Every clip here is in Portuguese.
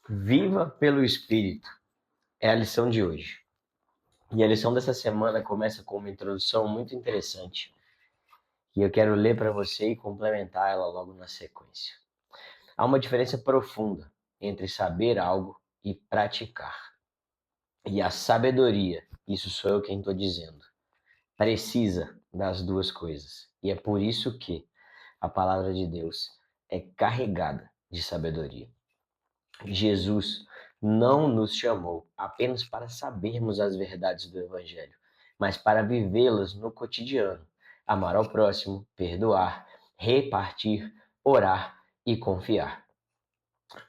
Viva pelo Espírito é a lição de hoje. E a lição dessa semana começa com uma introdução muito interessante, e eu quero ler para você e complementar ela logo na sequência. Há uma diferença profunda entre saber algo e praticar. E a sabedoria, isso sou eu quem estou dizendo, precisa das duas coisas. E é por isso que a palavra de Deus é carregada de sabedoria. Jesus não nos chamou apenas para sabermos as verdades do Evangelho, mas para vivê-las no cotidiano, amar ao próximo, perdoar, repartir, orar e confiar.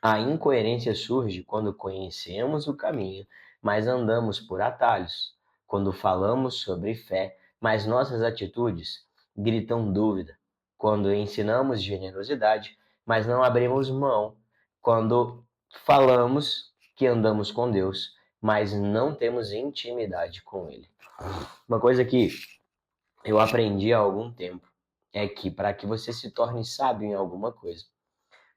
A incoerência surge quando conhecemos o caminho, mas andamos por atalhos, quando falamos sobre fé, mas nossas atitudes gritam dúvida, quando ensinamos generosidade, mas não abrimos mão, quando falamos que andamos com Deus, mas não temos intimidade com Ele. Uma coisa que eu aprendi há algum tempo é que para que você se torne sábio em alguma coisa,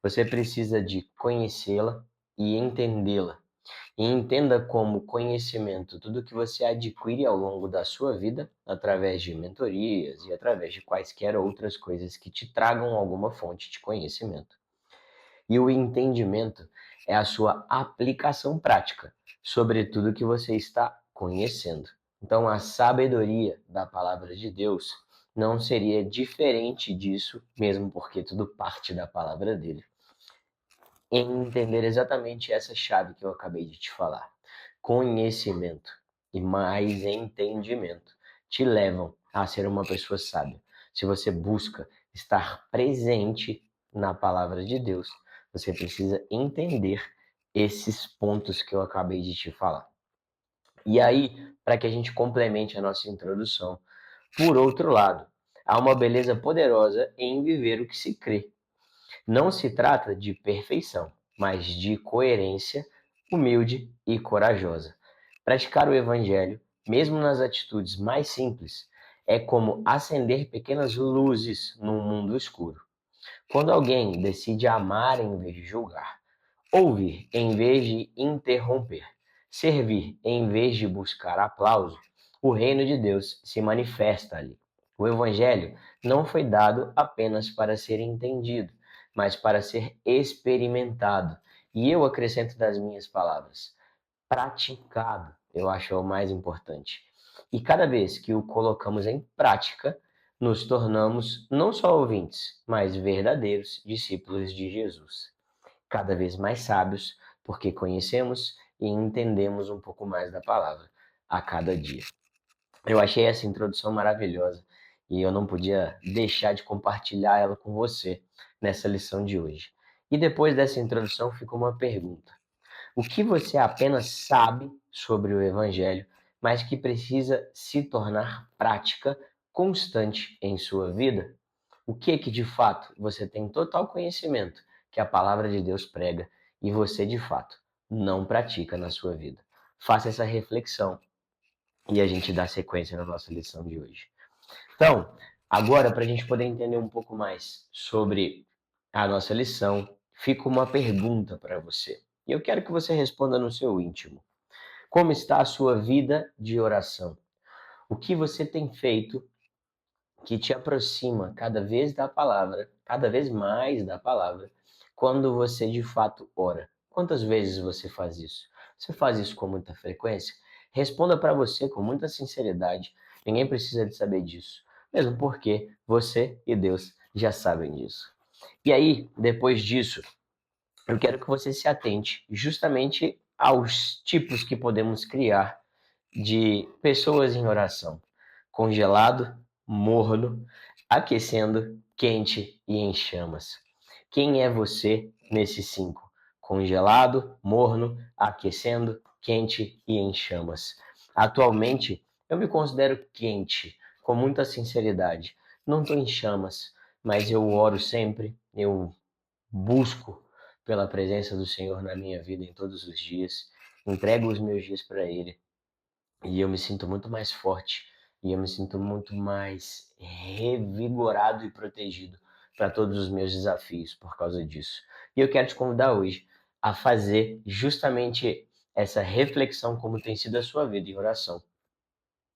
você precisa de conhecê-la e entendê-la. E entenda como conhecimento tudo que você adquire ao longo da sua vida, através de mentorias e através de quaisquer outras coisas que te tragam alguma fonte de conhecimento. E o entendimento é a sua aplicação prática sobre tudo que você está conhecendo. Então, a sabedoria da palavra de Deus não seria diferente disso, mesmo porque tudo parte da palavra dele, em entender exatamente essa chave que eu acabei de te falar. Conhecimento e mais entendimento te levam a ser uma pessoa sábia. Se você busca estar presente na palavra de Deus, você precisa entender esses pontos que eu acabei de te falar. E aí, para que a gente complemente a nossa introdução, por outro lado, há uma beleza poderosa em viver o que se crê. Não se trata de perfeição, mas de coerência humilde e corajosa. Praticar o Evangelho, mesmo nas atitudes mais simples, é como acender pequenas luzes num mundo escuro. Quando alguém decide amar em vez de julgar, ouvir em vez de interromper, servir em vez de buscar aplauso, o reino de Deus se manifesta ali. O Evangelho não foi dado apenas para ser entendido, mas para ser experimentado. E eu acrescento das minhas palavras, praticado, eu acho o mais importante. E cada vez que o colocamos em prática, nos tornamos não só ouvintes, mas verdadeiros discípulos de Jesus. Cada vez mais sábios, porque conhecemos e entendemos um pouco mais da palavra a cada dia. Eu achei essa introdução maravilhosa e eu não podia deixar de compartilhar ela com você nessa lição de hoje. E depois dessa introdução fica uma pergunta: o que você apenas sabe sobre o Evangelho, mas que precisa se tornar prática constante em sua vida? O que de fato você tem total conhecimento que a palavra de Deus prega e você de fato não pratica na sua vida? Faça essa reflexão e a gente dá sequência na nossa lição de hoje. Então, agora para a gente poder entender um pouco mais sobre a nossa lição, fica uma pergunta para você. E eu quero que você responda no seu íntimo. Como está a sua vida de oração? O que você tem feito que te aproxima cada vez da palavra, cada vez mais da palavra, quando você de fato ora? Quantas vezes você faz isso? Você faz isso com muita frequência? Responda para você com muita sinceridade. Ninguém precisa de saber disso, mesmo porque você e Deus já sabem disso. E aí, depois disso, eu quero que você se atente justamente aos tipos que podemos criar de pessoas em oração: congelado, morno, aquecendo, quente e em chamas. Quem é você nesses cinco? Congelado, morno, aquecendo, quente e em chamas. Atualmente, eu me considero quente, com muita sinceridade. Não estou em chamas, mas eu oro sempre, eu busco pela presença do Senhor na minha vida em todos os dias, entrego os meus dias para Ele e eu me sinto muito mais forte e eu me sinto muito mais revigorado e protegido para todos os meus desafios por causa disso. E eu quero te convidar hoje a fazer justamente essa reflexão como tem sido a sua vida em oração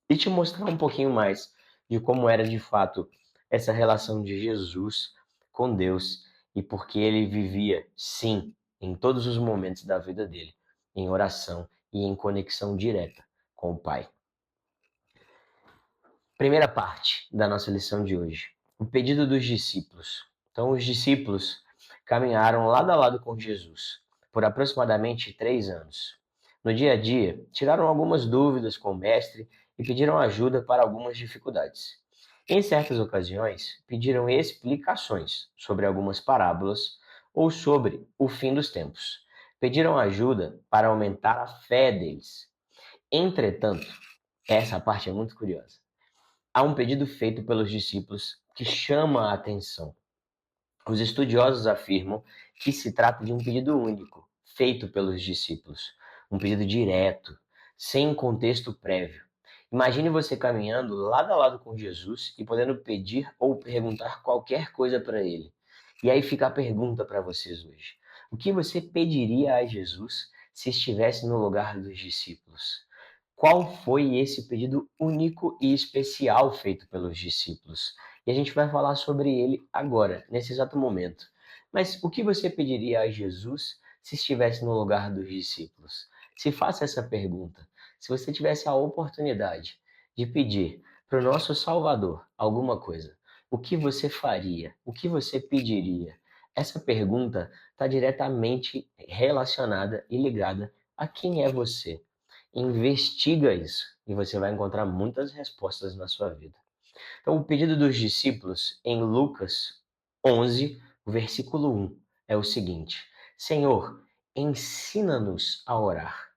e te mostrar um pouquinho mais de como era de fato essa relação de Jesus com Deus e porque ele vivia, sim, em todos os momentos da vida dele, em oração e em conexão direta com o Pai. Primeira parte da nossa lição de hoje, o pedido dos discípulos. Então, os discípulos caminharam lado a lado com Jesus por aproximadamente 3 anos. No dia a dia, tiraram algumas dúvidas com o mestre e pediram ajuda para algumas dificuldades. Em certas ocasiões, pediram explicações sobre algumas parábolas ou sobre o fim dos tempos. Pediram ajuda para aumentar a fé deles. Entretanto, essa parte é muito curiosa. Há um pedido feito pelos discípulos que chama a atenção. Os estudiosos afirmam que se trata de um pedido único, feito pelos discípulos, um pedido direto, sem contexto prévio. Imagine você caminhando lado a lado com Jesus e podendo pedir ou perguntar qualquer coisa para ele. E aí fica a pergunta para vocês hoje: o que você pediria a Jesus se estivesse no lugar dos discípulos? Qual foi esse pedido único e especial feito pelos discípulos? E a gente vai falar sobre ele agora, nesse exato momento. Mas o que você pediria a Jesus se estivesse no lugar dos discípulos? Se faça essa pergunta. Se você tivesse a oportunidade de pedir para o nosso Salvador alguma coisa, o que você faria? O que você pediria? Essa pergunta está diretamente relacionada e ligada a quem é você. Investiga isso e você vai encontrar muitas respostas na sua vida. Então, o pedido dos discípulos em Lucas 11, versículo 1, é o seguinte: Senhor, ensina-nos a orar.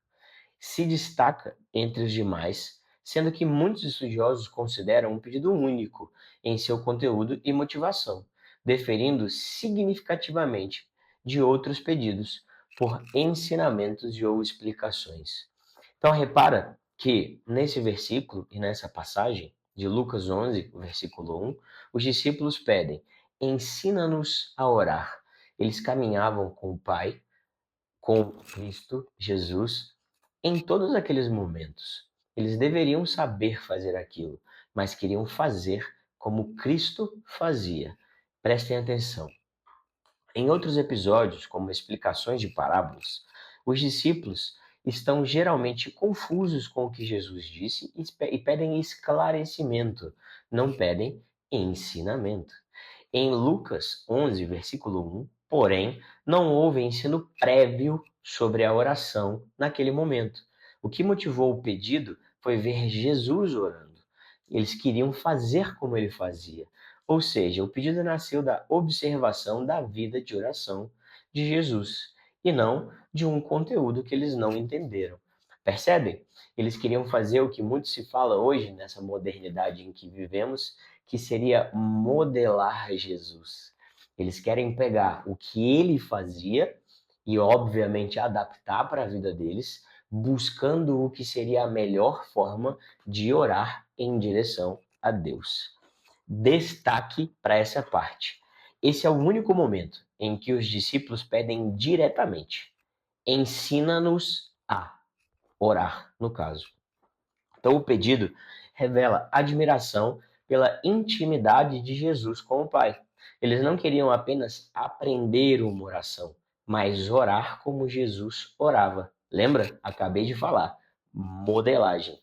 Se destaca entre os demais, sendo que muitos estudiosos consideram um pedido único em seu conteúdo e motivação, diferindo significativamente de outros pedidos por ensinamentos ou explicações. Então, repara que nesse versículo e nessa passagem de Lucas 11, versículo 1, os discípulos pedem: ensina-nos a orar. Eles caminhavam com o Pai, com Cristo Jesus, em todos aqueles momentos. Eles deveriam saber fazer aquilo, mas queriam fazer como Cristo fazia. Prestem atenção. Em outros episódios, como explicações de parábolas, os discípulos estão geralmente confusos com o que Jesus disse e pedem esclarecimento, não pedem ensinamento. Em Lucas 11, versículo 1, porém, não houve ensino prévio sobre a oração naquele momento. O que motivou o pedido foi ver Jesus orando. Eles queriam fazer como ele fazia. Ou seja, o pedido nasceu da observação da vida de oração de Jesus e não de um conteúdo que eles não entenderam. Percebem? Eles queriam fazer o que muito se fala hoje nessa modernidade em que vivemos, que seria modelar Jesus. Eles querem pegar o que ele fazia e, obviamente, adaptar para a vida deles, buscando o que seria a melhor forma de orar em direção a Deus. Destaque para essa parte. Esse é o único momento em que os discípulos pedem diretamente: ensina-nos a orar, no caso. Então, o pedido revela admiração pela intimidade de Jesus com o Pai. Eles não queriam apenas aprender uma oração, mas orar como Jesus orava. Lembra? Acabei de falar. Modelagem.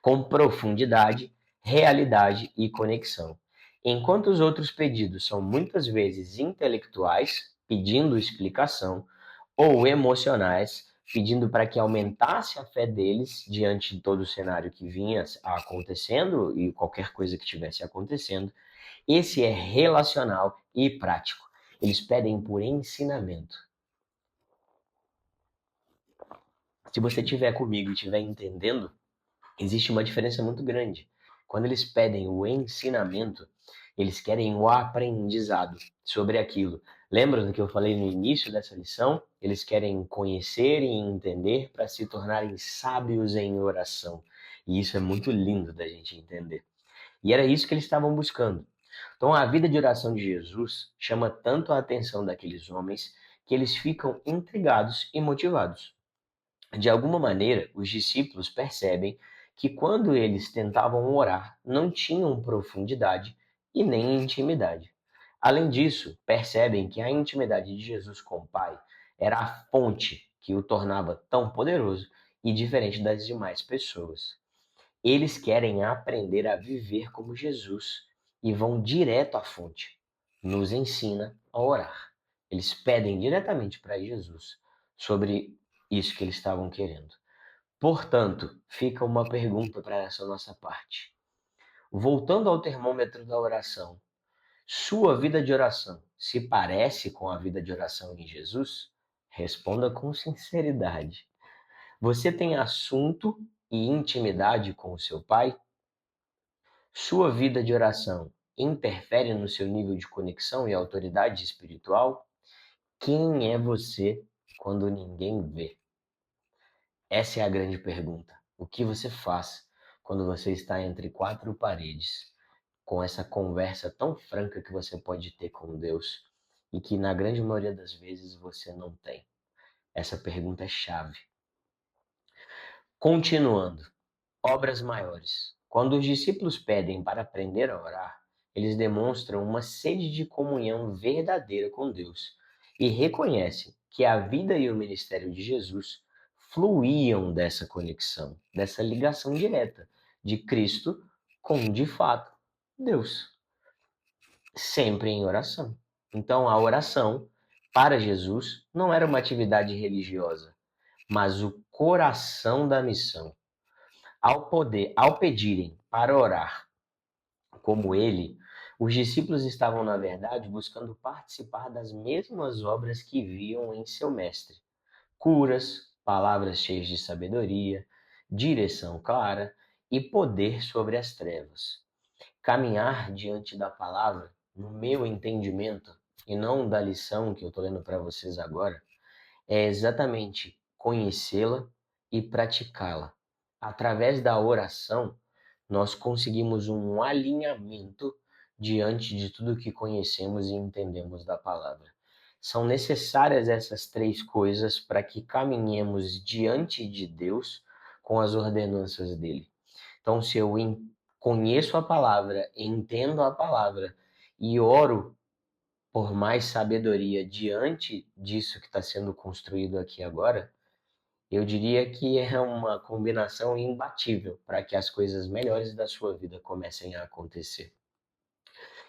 Com profundidade, realidade e conexão. Enquanto os outros pedidos são muitas vezes intelectuais, pedindo explicação, ou emocionais, pedindo para que aumentasse a fé deles diante de todo o cenário que vinha acontecendo e qualquer coisa que estivesse acontecendo, esse é relacional e prático. Eles pedem por ensinamento. Se você estiver comigo e estiver entendendo, existe uma diferença muito grande. Quando eles pedem o ensinamento, eles querem o aprendizado sobre aquilo. Lembra do que eu falei no início dessa lição? Eles querem conhecer e entender para se tornarem sábios em oração. E isso é muito lindo da gente entender. E era isso que eles estavam buscando. Então, a vida de oração de Jesus chama tanto a atenção daqueles homens que eles ficam intrigados e motivados. De alguma maneira, os discípulos percebem que quando eles tentavam orar, não tinham profundidade e nem intimidade. Além disso, percebem que a intimidade de Jesus com o Pai era a fonte que o tornava tão poderoso e diferente das demais pessoas. Eles querem aprender a viver como Jesus e vão direto à fonte. Nos ensina a orar. Eles pedem diretamente para Jesus sobre isso que eles estavam querendo. Portanto, fica uma pergunta para essa nossa parte. Voltando ao termômetro da oração, sua vida de oração se parece com a vida de oração em Jesus? Responda com sinceridade. Você tem assunto e intimidade com o seu Pai? Sua vida de oração interfere no seu nível de conexão e autoridade espiritual? Quem é você quando ninguém vê? Essa é a grande pergunta. O que você faz quando você está entre quatro paredes, com essa conversa tão franca que você pode ter com Deus e que na grande maioria das vezes você não tem? Essa pergunta é chave. Continuando. Obras maiores. Quando os discípulos pedem para aprender a orar, eles demonstram uma sede de comunhão verdadeira com Deus e reconhecem que a vida e o ministério de Jesus fluíam dessa conexão, dessa ligação direta de Cristo com, de fato, Deus, sempre em oração. Então, a oração para Jesus não era uma atividade religiosa, mas o coração da missão. Ao pedirem para orar como ele, os discípulos estavam, na verdade, buscando participar das mesmas obras que viam em seu mestre: curas, palavras cheias de sabedoria, direção clara e poder sobre as trevas. Caminhar diante da palavra, no meu entendimento, e não da lição que eu estou lendo para vocês agora, é exatamente conhecê-la e praticá-la. Através da oração, nós conseguimos um alinhamento diante de tudo que conhecemos e entendemos da palavra. São necessárias essas três coisas para que caminhemos diante de Deus com as ordenanças dele. Então, se eu conheço a palavra, entendo a palavra e oro por mais sabedoria diante disso que está sendo construído aqui agora, eu diria que é uma combinação imbatível para que as coisas melhores da sua vida comecem a acontecer.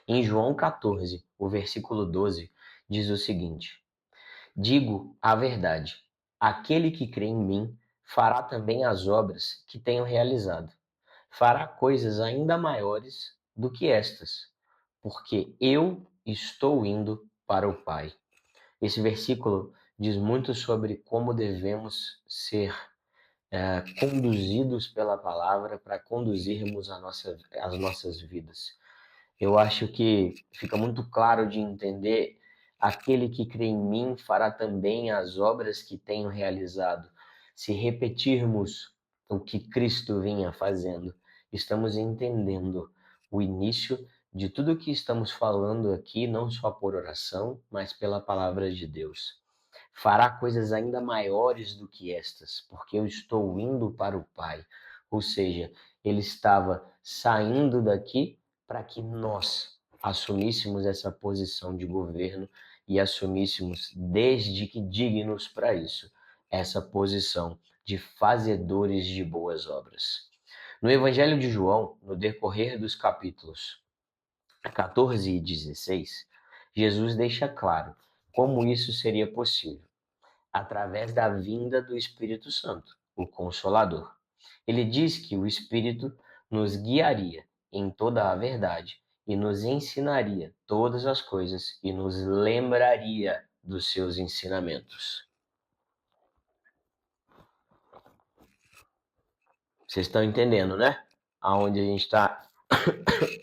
Em João 14, o versículo 12, diz o seguinte: Digo a verdade, aquele que crê em mim fará também as obras que tenho realizado. Fará coisas ainda maiores do que estas, porque eu estou indo para o Pai. Esse versículo diz muito sobre como devemos ser conduzidos pela palavra para conduzirmos as nossas vidas. Eu acho que fica muito claro de entender: aquele que crê em mim fará também as obras que tenho realizado. Se repetirmos o que Cristo vinha fazendo, estamos entendendo o início de tudo o que estamos falando aqui, não só por oração, mas pela palavra de Deus. Fará coisas ainda maiores do que estas, porque eu estou indo para o Pai. Ou seja, ele estava saindo daqui para que nós assumíssemos essa posição de governo e assumíssemos, desde que dignos para isso, essa posição de fazedores de boas obras. No Evangelho de João, no decorrer dos capítulos 14 e 16, Jesus deixa claro como isso seria possível: através da vinda do Espírito Santo, o Consolador. Ele diz que o Espírito nos guiaria em toda a verdade e nos ensinaria todas as coisas e nos lembraria dos seus ensinamentos. Vocês estão entendendo, né? Aonde a gente está,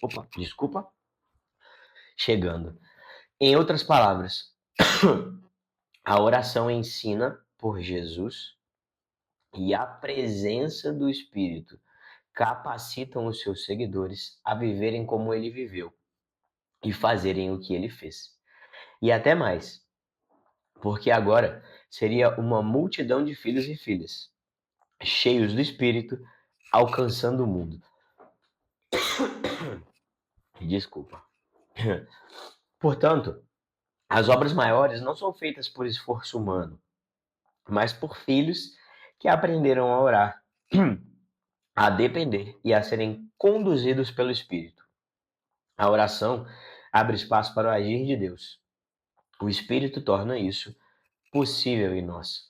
opa, desculpa, chegando. Em outras palavras, a oração ensina por Jesus e a presença do Espírito capacitam os seus seguidores a viverem como ele viveu. e fazerem o que ele fez. E até mais, porque agora seria uma multidão de filhos e filhas, cheios do Espírito, alcançando o mundo. Desculpa. Portanto, as obras maiores não são feitas por esforço humano, mas por filhos que aprenderam a orar, a depender e a serem conduzidos pelo Espírito. A oração abre espaço para o agir de Deus. O Espírito torna isso possível em nós.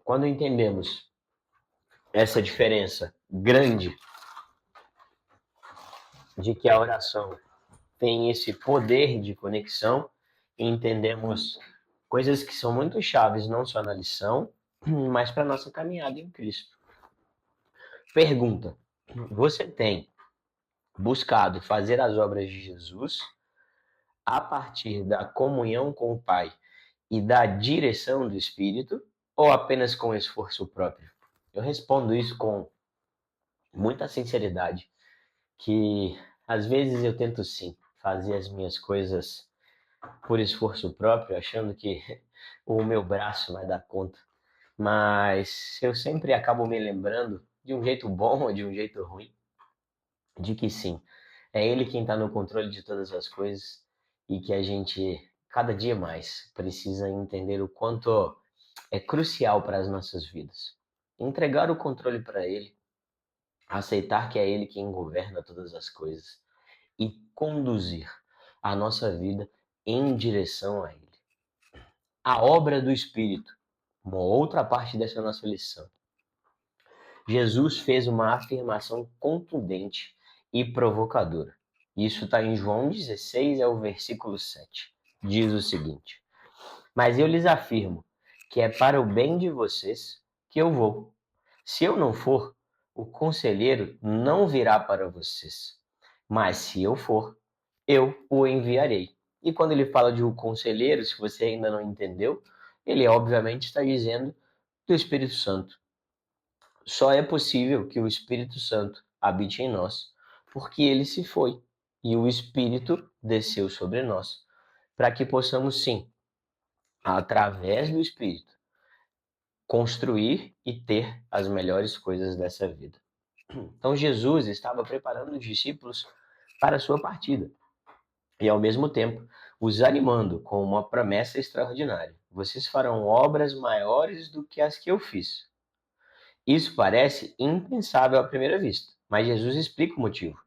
Quando entendemos essa diferença grande de que a oração tem esse poder de conexão, e entendemos coisas que são muito chaves, não só na lição, mas para a nossa caminhada em Cristo. Pergunta: você tem buscado fazer as obras de Jesus a partir da comunhão com o Pai e da direção do Espírito, ou apenas com esforço próprio? Eu respondo isso com muita sinceridade, que às vezes eu tento sim fazer as minhas coisas por esforço próprio, achando que o meu braço vai dar conta. Mas eu sempre acabo me lembrando, de um jeito bom ou de um jeito ruim, de que sim, é Ele quem está no controle de todas as coisas e que a gente, cada dia mais, precisa entender o quanto é crucial para as nossas vidas. Entregar o controle para Ele, aceitar que é Ele quem governa todas as coisas e conduzir a nossa vida em direção a Ele. A obra do Espírito, uma outra parte dessa nossa lição. Jesus fez uma afirmação contundente e provocadora. Isso está em João 16, é o versículo 7. Diz o seguinte: mas eu lhes afirmo que é para o bem de vocês que eu vou. Se eu não for, o conselheiro não virá para vocês. Mas se eu for, eu o enviarei. E quando ele fala de o conselheiro, se você ainda não entendeu, ele obviamente está dizendo do Espírito Santo. Só é possível que o Espírito Santo habite em nós, porque ele se foi e o Espírito desceu sobre nós, para que possamos sim, através do Espírito, construir e ter as melhores coisas dessa vida. Então Jesus estava preparando os discípulos para a sua partida e, ao mesmo tempo, os animando com uma promessa extraordinária: vocês farão obras maiores do que as que eu fiz. Isso parece impensável à primeira vista, mas Jesus explica o motivo: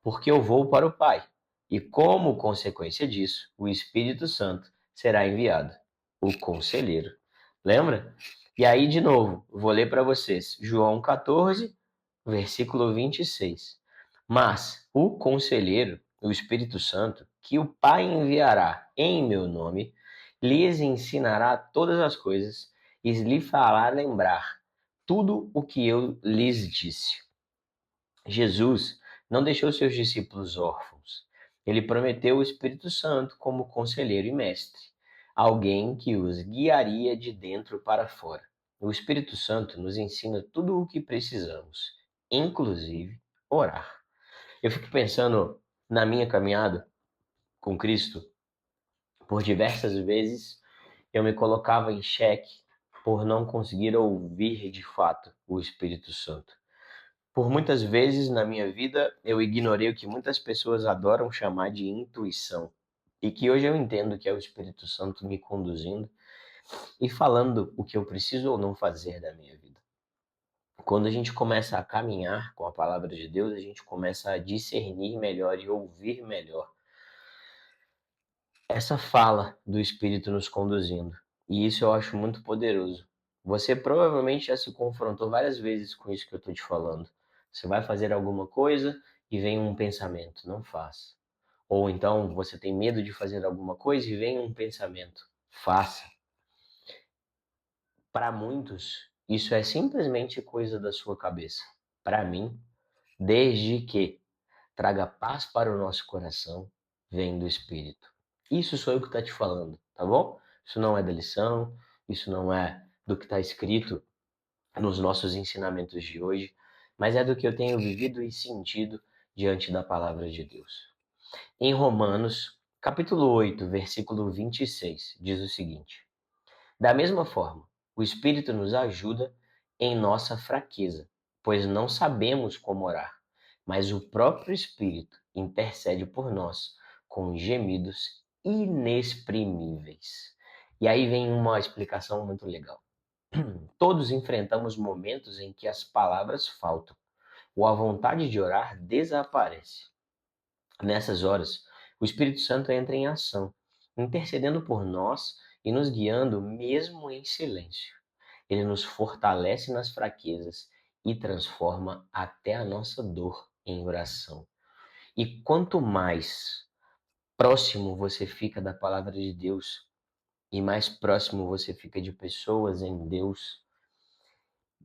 porque eu vou para o Pai, e como consequência disso, o Espírito Santo será enviado, o Conselheiro. Lembra? E aí, de novo, vou ler para vocês João 14, versículo 26. Mas o Conselheiro, o Espírito Santo, que o Pai enviará em meu nome, lhes ensinará todas as coisas e lhes fará lembrar tudo o que eu lhes disse. Jesus não deixou seus discípulos órfãos. Ele prometeu o Espírito Santo como conselheiro e mestre, alguém que os guiaria de dentro para fora. O Espírito Santo nos ensina tudo o que precisamos, inclusive orar. Eu fico pensando na minha caminhada com Cristo, por diversas vezes eu me colocava em xeque por não conseguir ouvir de fato o Espírito Santo. Por muitas vezes na minha vida eu ignorei o que muitas pessoas adoram chamar de intuição, e que hoje eu entendo que é o Espírito Santo me conduzindo e falando o que eu preciso ou não fazer da minha vida. Quando a gente começa a caminhar com a palavra de Deus, a gente começa a discernir melhor e ouvir melhor essa fala do Espírito nos conduzindo. E isso eu acho muito poderoso. Você provavelmente já se confrontou várias vezes com isso que eu estou te falando. Você vai fazer alguma coisa e vem um pensamento, não faça. Ou então você tem medo de fazer alguma coisa e vem um pensamento, faça. Para muitos, isso é simplesmente coisa da sua cabeça. Para mim, desde que traga paz para o nosso coração, vem do Espírito. Isso sou eu que está te falando, tá bom? Isso não é da lição, isso não é do que está escrito nos nossos ensinamentos de hoje, mas é do que eu tenho vivido e sentido diante da palavra de Deus. Em Romanos, capítulo 8, versículo 26, diz o seguinte: Da mesma forma, o Espírito nos ajuda em nossa fraqueza, pois não sabemos como orar, mas o próprio Espírito intercede por nós com gemidos inexprimíveis. E aí vem uma explicação muito legal. Todos enfrentamos momentos em que as palavras faltam, ou a vontade de orar desaparece. Nessas horas, o Espírito Santo entra em ação, intercedendo por nós e nos guiando mesmo em silêncio. Ele nos fortalece nas fraquezas e transforma até a nossa dor em oração. E quanto mais próximo você fica da palavra de Deus e mais próximo você fica de pessoas em Deus,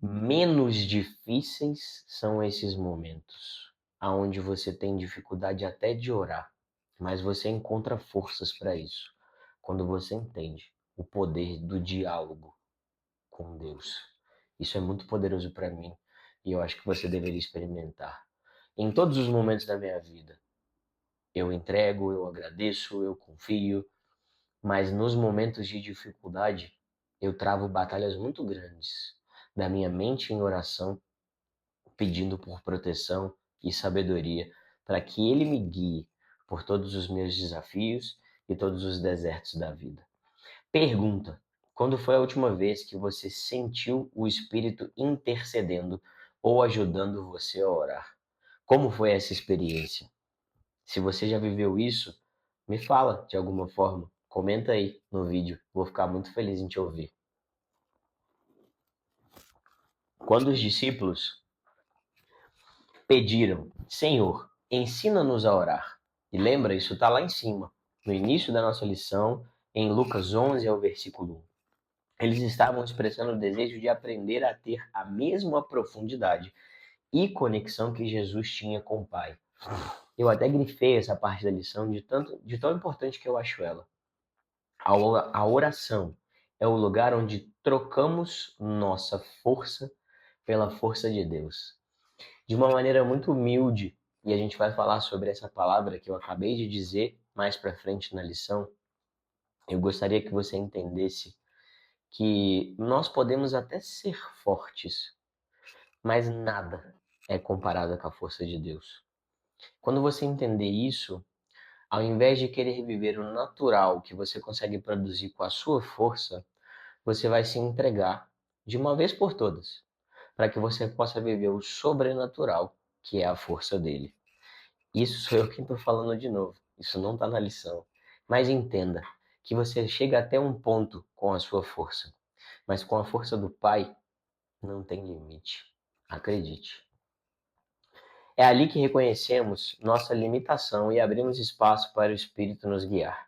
menos difíceis são esses momentos, aonde você tem dificuldade até de orar, mas você encontra forças para isso, quando você entende o poder do diálogo com Deus. Isso é muito poderoso para mim e eu acho que você deveria experimentar. Em todos os momentos da minha vida, eu entrego, eu agradeço, eu confio, mas nos momentos de dificuldade, eu travo batalhas muito grandes da minha mente em oração, pedindo por proteção e sabedoria para que Ele me guie por todos os meus desafios e todos os desertos da vida. Pergunta: quando foi a última vez que você sentiu o Espírito intercedendo ou ajudando você a orar? Como foi essa experiência? Se você já viveu isso, me fala de alguma forma. Comenta aí no vídeo. Vou ficar muito feliz em te ouvir. Quando os discípulos pediram: Senhor, ensina-nos a orar. E lembra, isso está lá em cima, no início da nossa lição, em Lucas 11, ao versículo 1. Eles estavam expressando o desejo de aprender a ter a mesma profundidade e conexão que Jesus tinha com o Pai. Eu até grifei essa parte da lição de tão importante que eu acho ela. A oração é o lugar onde trocamos nossa força pela força de Deus. De uma maneira muito humilde, e a gente vai falar sobre essa palavra que eu acabei de dizer mais para frente na lição, eu gostaria que você entendesse que nós podemos até ser fortes, mas nada é comparado com a força de Deus. Quando você entender isso, ao invés de querer viver o natural que você consegue produzir com a sua força, você vai se entregar de uma vez por todas, para que você possa viver o sobrenatural, que é a força dele. Isso sou eu quem estou falando de novo. Isso não está na lição. Mas entenda que você chega até um ponto com a sua força, mas com a força do Pai não tem limite. Acredite. É ali que reconhecemos nossa limitação e abrimos espaço para o Espírito nos guiar.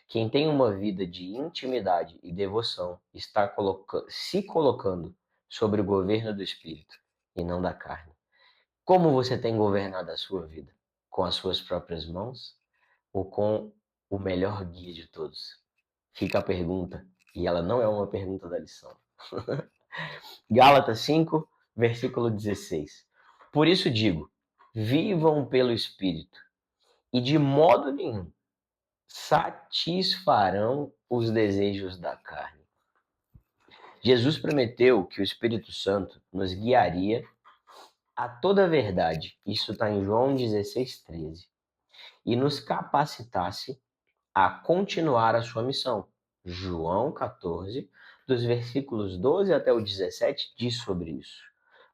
Quem tem uma vida de intimidade e devoção está se colocando sobre o governo do Espírito e não da carne. Como você tem governado a sua vida? Com as suas próprias mãos ou com o melhor guia de todos? Fica a pergunta, e ela não é uma pergunta da lição. Gálatas 5, versículo 16. Por isso digo: vivam pelo Espírito, e de modo nenhum satisfarão os desejos da carne. Jesus prometeu que o Espírito Santo nos guiaria a toda a verdade. Isso está em João 16:13. E nos capacitasse a continuar a sua missão. João 14, dos versículos 12 até o 17, diz sobre isso.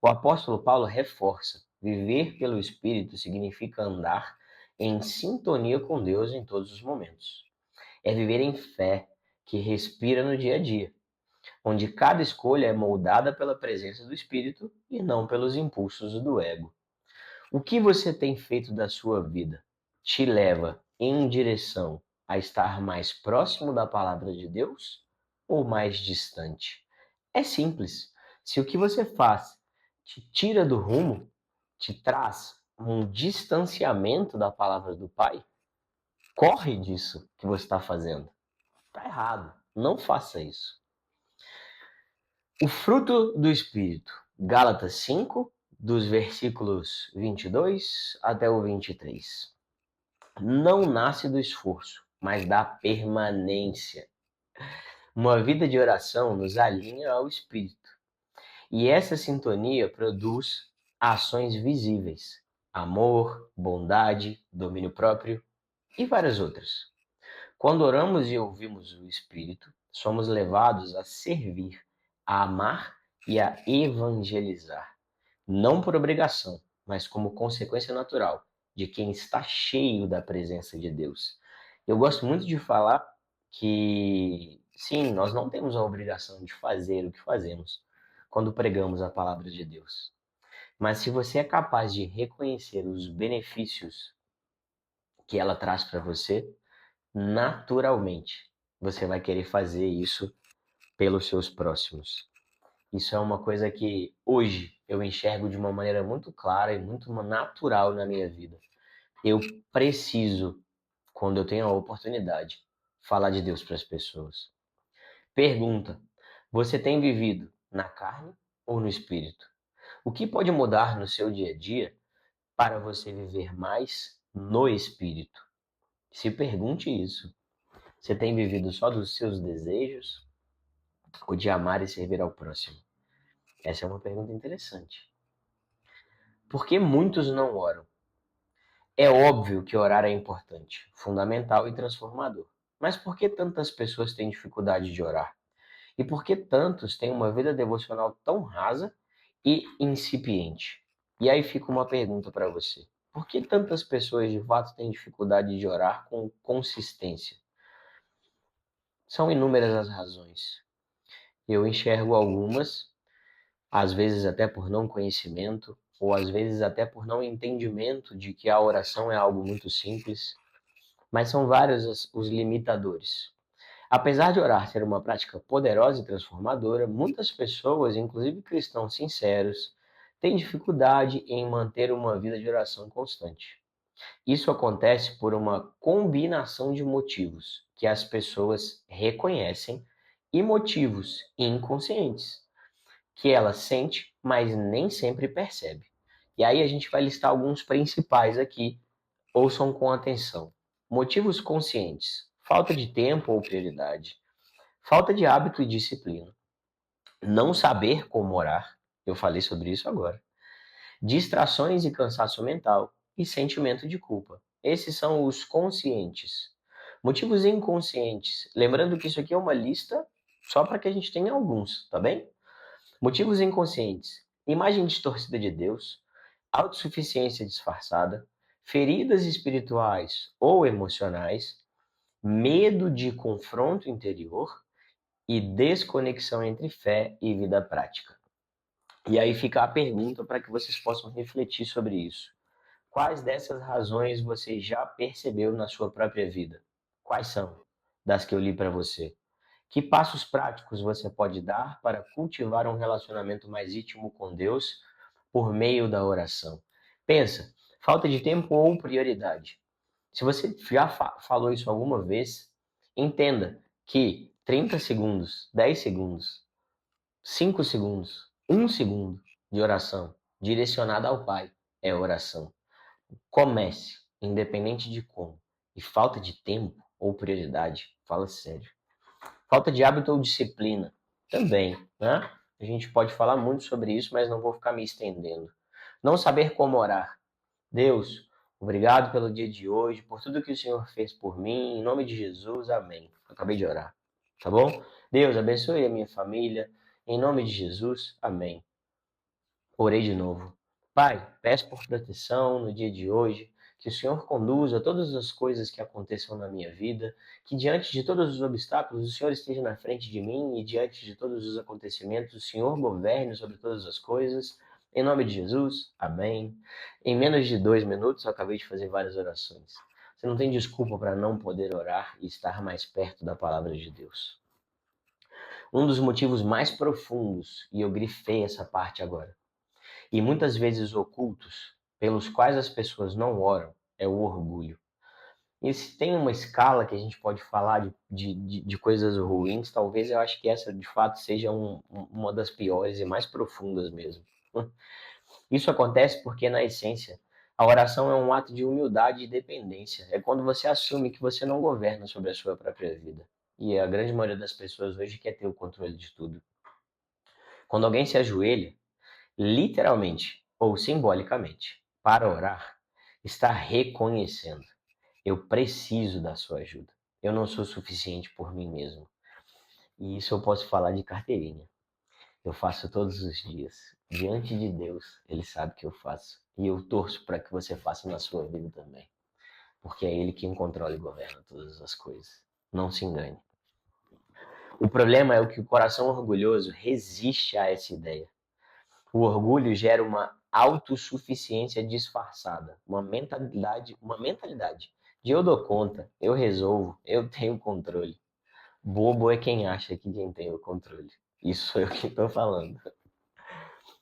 O apóstolo Paulo reforça: viver pelo Espírito significa andar em sintonia com Deus em todos os momentos. É viver em fé, que respira no dia a dia, onde cada escolha é moldada pela presença do Espírito e não pelos impulsos do ego. O que você tem feito da sua vida te leva em direção a estar mais próximo da palavra de Deus ou mais distante? É simples. Se o que você faz te tira do rumo, te traz um distanciamento da palavra do Pai, corre disso que você está fazendo. Está errado. Não faça isso. O fruto do Espírito. Gálatas 5, dos versículos 22 até o 23. não nasce do esforço, mas da permanência. Uma vida de oração nos alinha ao Espírito. E essa sintonia produz ações visíveis: amor, bondade, domínio próprio e várias outras. Quando oramos e ouvimos o Espírito, somos levados a servir, a amar e a evangelizar, não por obrigação, mas como consequência natural de quem está cheio da presença de Deus. Eu gosto muito de falar que, sim, nós não temos a obrigação de fazer o que fazemos quando pregamos a palavra de Deus. Mas se você é capaz de reconhecer os benefícios que ela traz para você, naturalmente você vai querer fazer isso pelos seus próximos. Isso é uma coisa que hoje eu enxergo de uma maneira muito clara e muito natural na minha vida. Eu preciso, quando eu tenho a oportunidade, falar de Deus para as pessoas. Pergunta: você tem vivido na carne ou no espírito? O que pode mudar no seu dia a dia para você viver mais no espírito? Se pergunte isso. Você tem vivido só dos seus desejos ou de amar e servir ao próximo? Essa é uma pergunta interessante. Por que muitos não oram? É óbvio que orar é importante, fundamental e transformador. Mas por que tantas pessoas têm dificuldade de orar? E por que tantos têm uma vida devocional tão rasa e incipiente? E aí fica uma pergunta para você. Por que tantas pessoas de fato têm dificuldade de orar com consistência? São inúmeras as razões. Eu enxergo algumas, às vezes até por não conhecimento, ou às vezes até por não entendimento de que a oração é algo muito simples, mas são vários os limitadores. Apesar de orar ser uma prática poderosa e transformadora, muitas pessoas, inclusive cristãos sinceros, têm dificuldade em manter uma vida de oração constante. Isso acontece por uma combinação de motivos que as pessoas reconhecem e motivos inconscientes que ela sente, mas nem sempre percebe. E aí a gente vai listar alguns principais aqui. Ouçam com atenção. Motivos conscientes: falta de tempo ou prioridade, falta de hábito e disciplina, não saber como orar, eu falei sobre isso agora, distrações e cansaço mental e sentimento de culpa. Esses são os conscientes. Motivos inconscientes, lembrando que isso aqui é uma lista só para que a gente tenha alguns, tá bem? Motivos inconscientes: imagem distorcida de Deus, autossuficiência disfarçada, feridas espirituais ou emocionais, medo de confronto interior e desconexão entre fé e vida prática. E aí fica a pergunta para que vocês possam refletir sobre isso. Quais dessas razões você já percebeu na sua própria vida? Quais são das que eu li para você? Que passos práticos você pode dar para cultivar um relacionamento mais íntimo com Deus por meio da oração? Pensa, falta de tempo ou prioridade? Se você já falou isso alguma vez, entenda que 30 segundos, 10 segundos, 5 segundos, 1 segundo de oração direcionada ao Pai é oração. Comece, independente de como. E falta de tempo ou prioridade, fala sério. Falta de hábito ou disciplina também, né? A gente pode falar muito sobre isso, mas não vou ficar me estendendo. Não saber como orar. Deus, obrigado pelo dia de hoje, por tudo que o Senhor fez por mim. Em nome de Jesus, amém. Acabei de orar, tá bom? Deus, abençoe a minha família. Em nome de Jesus, amém. Orei de novo. Pai, peço por proteção no dia de hoje, que o Senhor conduza todas as coisas que aconteçam na minha vida, que diante de todos os obstáculos o Senhor esteja na frente de mim e diante de todos os acontecimentos o Senhor governe sobre todas as coisas. Em nome de Jesus, amém. Em menos de 2 minutos eu acabei de fazer várias orações. Você não tem desculpa para não poder orar e estar mais perto da palavra de Deus. Um dos motivos mais profundos, e eu grifei essa parte agora, e muitas vezes ocultos, pelos quais as pessoas não oram, é o orgulho. E se tem uma escala que a gente pode falar de coisas ruins, talvez eu acho que essa de fato seja uma das piores e mais profundas mesmo. Isso acontece porque, na essência, A oração é um ato de humildade e dependência. É quando você assume que você não governa sobre a sua própria vida. E a grande maioria das pessoas hoje quer ter o controle de tudo. Quando alguém se ajoelha, literalmente ou simbolicamente, para orar, está reconhecendo: eu preciso da sua ajuda. Eu não sou suficiente por mim mesmo. E isso eu posso falar de carteirinha. Eu faço todos os dias. Diante de Deus, Ele sabe que eu faço. E eu torço para que você faça na sua vida também. Porque é Ele quem controla e governa todas as coisas. Não se engane. O problema é que o coração orgulhoso resiste a essa ideia. O orgulho gera uma autossuficiência disfarçada, uma mentalidade de eu dou conta, eu resolvo, eu tenho controle. Bobo é quem acha que quem tem o controle. Isso sou eu que estou falando.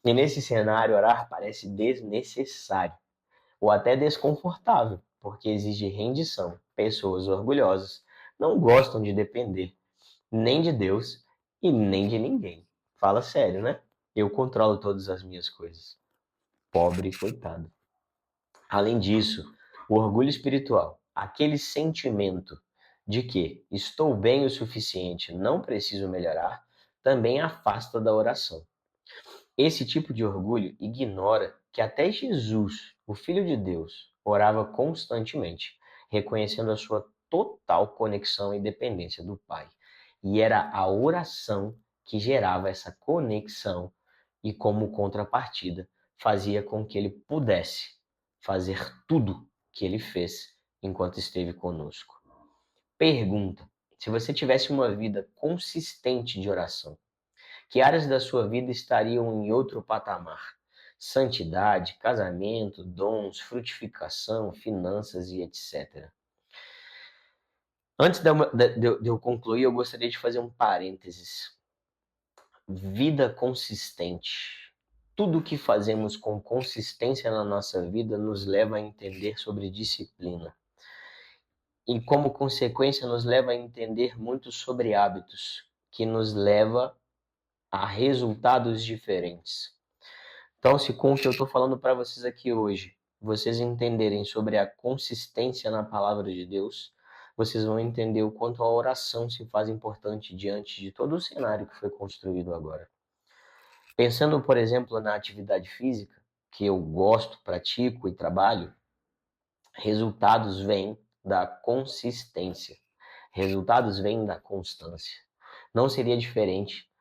E nesse cenário, orar parece desnecessário ou até desconfortável, porque exige rendição. Pessoas orgulhosas não gostam de depender nem de Deus e nem de ninguém. Fala sério, né? Eu controlo todas as minhas coisas. Pobre e coitado. Além disso, o orgulho espiritual, aquele sentimento de que estou bem o suficiente, não preciso melhorar, também afasta da oração. Esse tipo de orgulho ignora que até Jesus, o Filho de Deus, orava constantemente, reconhecendo a sua total conexão e dependência do Pai. E era a oração que gerava essa conexão e, como contrapartida, fazia com que ele pudesse fazer tudo que ele fez enquanto esteve conosco. Pergunta: se você tivesse uma vida consistente de oração, que áreas da sua vida estariam em outro patamar? Santidade, casamento, dons, frutificação, finanças e etc. Antes de eu concluir, eu gostaria de fazer um parênteses. Vida consistente. Tudo o que fazemos com consistência na nossa vida nos leva a entender sobre disciplina. E, como consequência, nos leva a entender muito sobre hábitos, que nos leva a resultados diferentes. Então, se com o que eu estou falando para vocês aqui hoje, vocês entenderem sobre a consistência na palavra de Deus, vocês vão entender o quanto a oração se faz importante diante de todo o cenário que foi construído agora. Pensando, por exemplo, na atividade física, que eu gosto, pratico e trabalho, resultados vêm da consistência. Resultados vêm da constância. Não seria diferente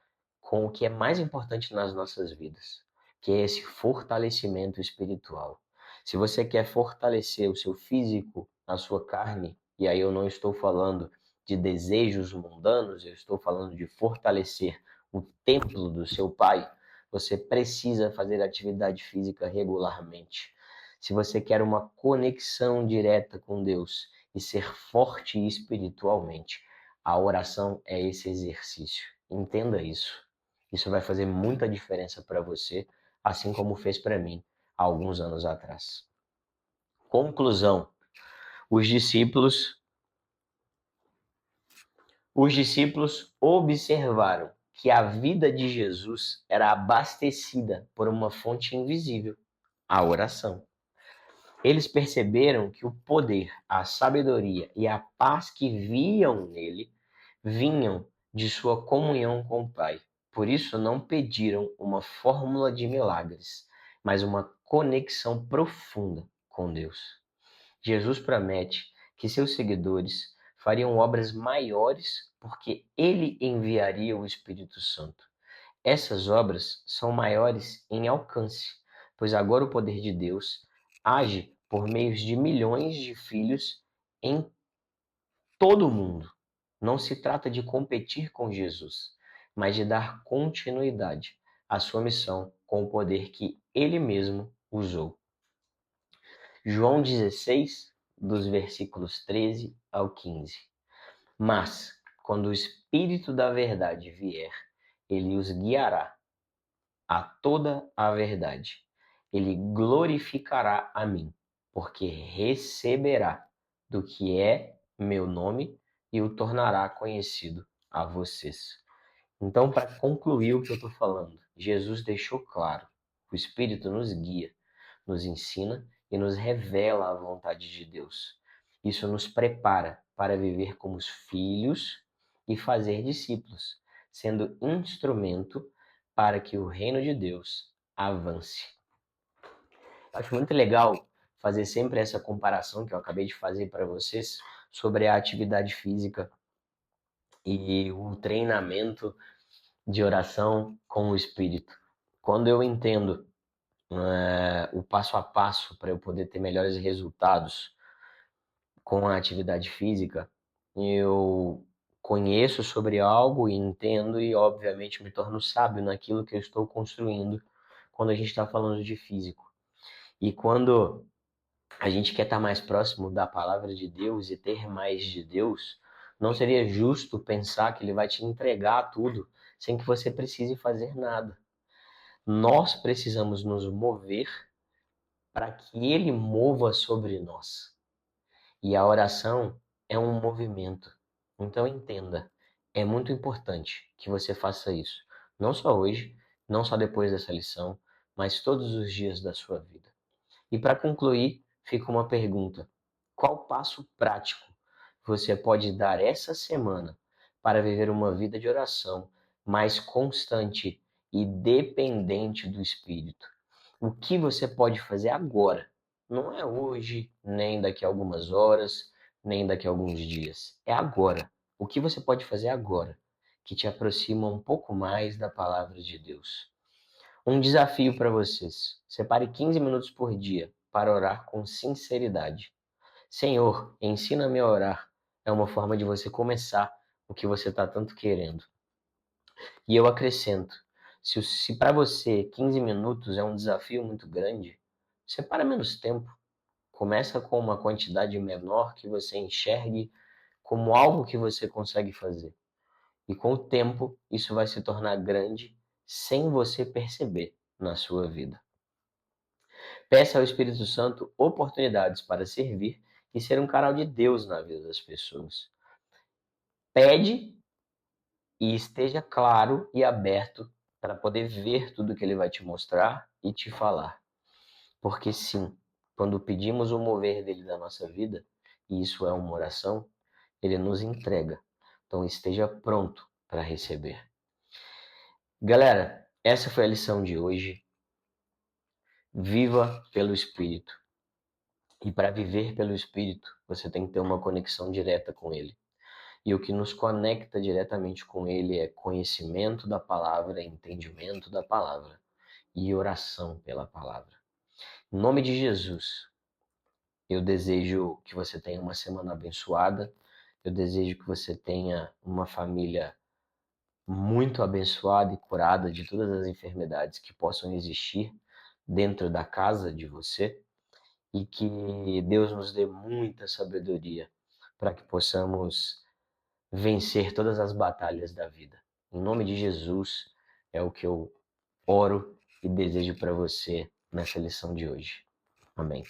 com o que é mais importante nas nossas vidas, que é esse fortalecimento espiritual. Se você quer fortalecer o seu físico, a sua carne, e aí eu não estou falando de desejos mundanos, eu estou falando de fortalecer o templo do seu Pai, você precisa fazer atividade física regularmente. Se você quer uma conexão direta com Deus e ser forte espiritualmente, a oração é esse exercício. Entenda isso. Isso vai fazer muita diferença para você, assim como fez para mim há alguns anos atrás. Conclusão: os discípulos observaram que a vida de Jesus era abastecida por uma fonte invisível, a oração. Eles perceberam que o poder, a sabedoria e a paz que viam nele vinham de sua comunhão com o Pai. Por isso não pediram uma fórmula de milagres, mas uma conexão profunda com Deus. Jesus promete que seus seguidores fariam obras maiores porque ele enviaria o Espírito Santo. Essas obras são maiores em alcance, pois agora o poder de Deus age por meio de milhões de filhos em todo o mundo. Não se trata de competir com Jesus, mas de dar continuidade à sua missão com o poder que ele mesmo usou. João 16, dos versículos 13 ao 15. Mas, quando o Espírito da verdade vier, ele os guiará a toda a verdade. Ele glorificará a mim, porque receberá do que é meu nome e o tornará conhecido a vocês. Então, para concluir o que eu estou falando, Jesus deixou claro: o Espírito nos guia, nos ensina e nos revela a vontade de Deus. Isso nos prepara para viver como os filhos e fazer discípulos, sendo instrumento para que o reino de Deus avance. Acho muito legal fazer sempre essa comparação que eu acabei de fazer para vocês sobre a atividade física e o treinamento de oração com o Espírito. Quando eu entendo o passo a passo para eu poder ter melhores resultados com a atividade física, eu conheço sobre algo e entendo e, obviamente, me torno sábio naquilo que eu estou construindo quando a gente está falando de físico. E quando a gente quer estar mais próximo da palavra de Deus e ter mais de Deus, não seria justo pensar que Ele vai te entregar tudo sem que você precise fazer nada. Nós precisamos nos mover para que Ele mova sobre nós. E a oração é um movimento. Então entenda, é muito importante que você faça isso. Não só hoje, não só depois dessa lição, mas todos os dias da sua vida. E para concluir, fica uma pergunta: qual passo prático você pode dar essa semana para viver uma vida de oração mais constante e dependente do Espírito? O que você pode fazer agora? Não é hoje, nem daqui a algumas horas, nem daqui a alguns dias. É agora. O que você pode fazer agora que te aproxima um pouco mais da palavra de Deus? Um desafio para vocês. Separe 15 minutos por dia para orar com sinceridade. Senhor, ensina-me a orar. É uma forma de você começar o que você está tanto querendo. E eu acrescento, se para você 15 minutos é um desafio muito grande, separa menos tempo. Começa com uma quantidade menor que você enxergue como algo que você consegue fazer. E com o tempo, isso vai se tornar grande sem você perceber na sua vida. Peça ao Espírito Santo oportunidades para servir e ser um canal de Deus na vida das pessoas. Pede e esteja claro e aberto para poder ver tudo que ele vai te mostrar e te falar. Porque sim, quando pedimos o mover dele na nossa vida, e isso é uma oração, ele nos entrega. Então esteja pronto para receber. Galera, essa foi a lição de hoje. Viva pelo Espírito. E para viver pelo Espírito, você tem que ter uma conexão direta com ele. E o que nos conecta diretamente com ele é conhecimento da palavra, entendimento da palavra e oração pela palavra. Em nome de Jesus, eu desejo que você tenha uma semana abençoada. Eu desejo que você tenha uma família muito abençoada e curada de todas as enfermidades que possam existir dentro da casa de você. E que Deus nos dê muita sabedoria para que possamos vencer todas as batalhas da vida. Em nome de Jesus é o que eu oro e desejo para você nessa lição de hoje. Amém.